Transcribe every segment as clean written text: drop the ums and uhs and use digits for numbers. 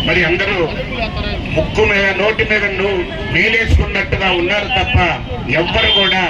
మరి అందరూ ముక్కు మీద నోటి మీద నీలేసుకున్నట్టుగా ఉన్నారు తప్ప ఎవ్వరు కూడా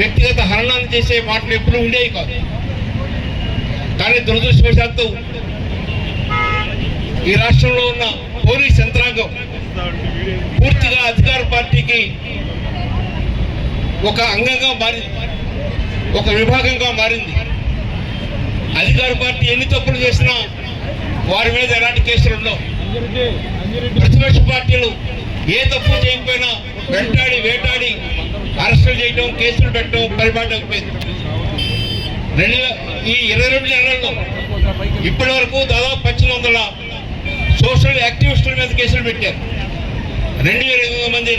వ్యక్తిగత హరణాన్ని చేసే మాటలు ఎప్పుడు ఉండేవి కాదు. కానీ దురదృష్టవశాత్తు ఈ రాష్ట్రంలో ఉన్న పోలీస్ యంత్రాంగం పూర్తిగా అధికార పార్టీకి ఒక అంగంగా మారింది, ఒక విభాగంగా మారింది. అధికార పార్టీ ఎన్ని తప్పులు చేసినా వారి మీద ఎలాంటి కేసులు ఉండవు. ప్రతిపక్ష పార్టీలు ఏ తప్పు చేయకపోయినా వేటాడి అరెస్టులు చేయడం, కేసులు పెట్టడం పరిపాటిపోయింది. ఈ 22 నెలల్లో ఇప్పటి వరకు దాదాపు 1800 సోషల్ యాక్టివిస్టుల మీద కేసులు పెట్టారు. 2500 మంది